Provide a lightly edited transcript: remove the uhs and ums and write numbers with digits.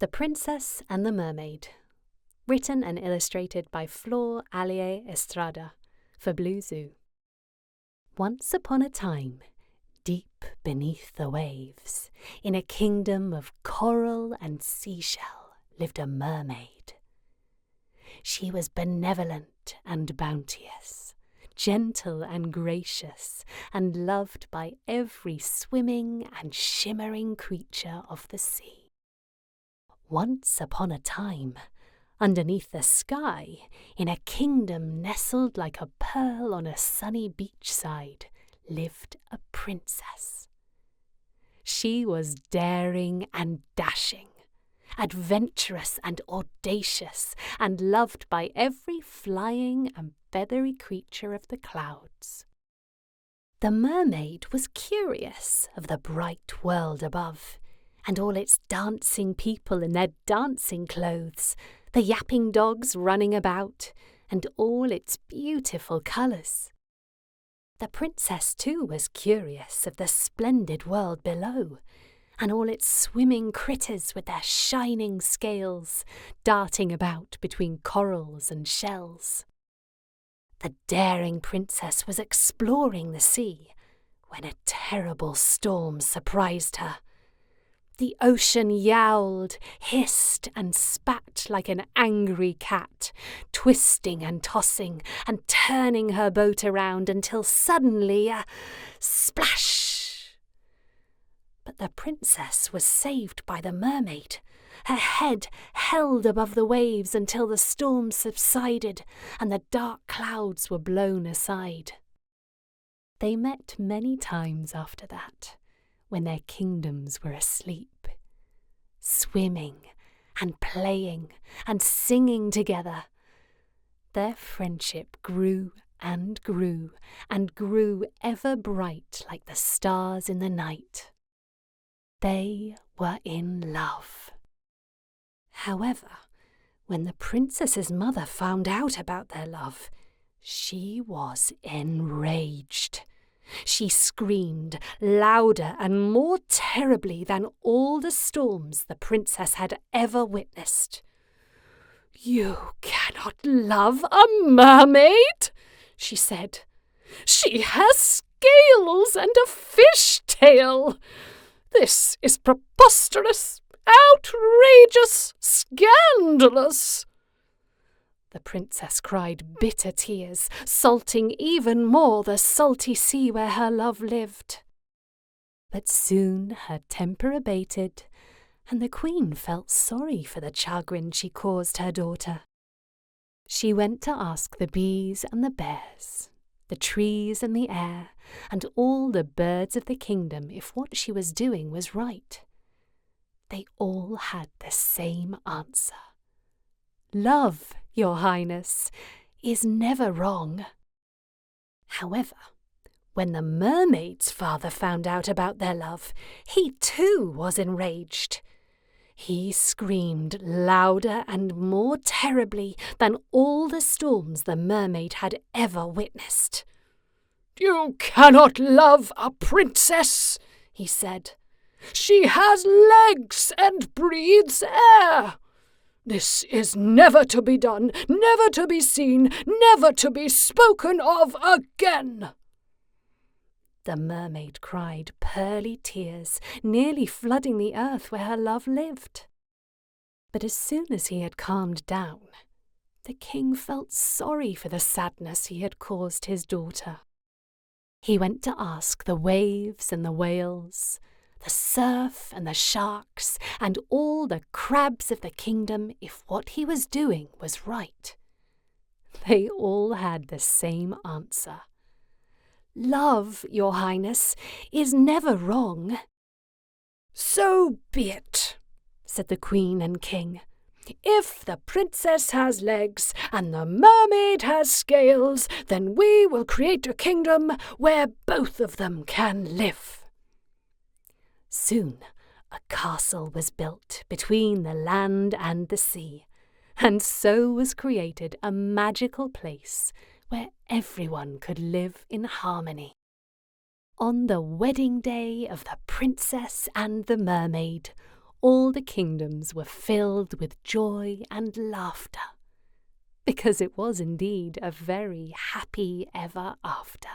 The Princess and the Mermaid. Written and illustrated by Flor Allier Estrada for Blue Zoo. Once upon a time, deep beneath the waves, in a kingdom of coral and seashell, lived a mermaid. She was benevolent and bounteous, gentle and gracious, and loved by every swimming and shimmering creature of the sea. Once upon a time, underneath the sky, in a kingdom nestled like a pearl on a sunny beachside, lived a princess. She was daring and dashing, adventurous and audacious, and loved by every flying and feathery creature of the clouds. The mermaid was curious of the bright world above, and all its dancing people in their dancing clothes, the yapping dogs running about, and all its beautiful colours. The princess too was curious of the splendid world below, and all its swimming critters with their shining scales, darting about between corals and shells. The daring princess was exploring the sea, when a terrible storm surprised her. The ocean yowled, hissed, and spat like an angry cat, twisting and tossing and turning her boat around until suddenly a splash! But the princess was saved by the mermaid, her head held above the waves until the storm subsided and the dark clouds were blown aside. They met many times after that, when their kingdoms were asleep, swimming and playing and singing together. Their friendship grew and grew and grew ever bright like the stars in the night. They were in love. However, when the princess's mother found out about their love, she was enraged. She screamed louder and more terribly than all the storms the princess had ever witnessed. "You cannot love a mermaid," she said. "She has scales and a fish tail. This is preposterous, outrageous, scandalous." The princess cried bitter tears, salting even more the salty sea where her love lived. But soon her temper abated, and the queen felt sorry for the chagrin she caused her daughter. She went to ask the bees and the bears, the trees and the air, and all the birds of the kingdom if what she was doing was right. They all had the same answer. "Love, Your Highness, is never wrong." However, when the mermaid's father found out about their love, he too was enraged. He screamed louder and more terribly than all the storms the mermaid had ever witnessed. "You cannot love a princess," he said. "She has legs and breathes air. This is never to be done, never to be seen, never to be spoken of again." The mermaid cried pearly tears, nearly flooding the earth where her love lived. But as soon as he had calmed down, the king felt sorry for the sadness he had caused his daughter. He went to ask the waves and the whales, the surf and the sharks, and all the crabs of the kingdom if what he was doing was right. They all had the same answer. "Love, Your Highness, is never wrong." "So be it," said the queen and king. "If the princess has legs and the mermaid has scales, then we will create a kingdom where both of them can live." Soon a castle was built between the land and the sea, and so was created a magical place where everyone could live in harmony. On the wedding day of the princess and the mermaid, all the kingdoms were filled with joy and laughter, because it was indeed a very happy ever after.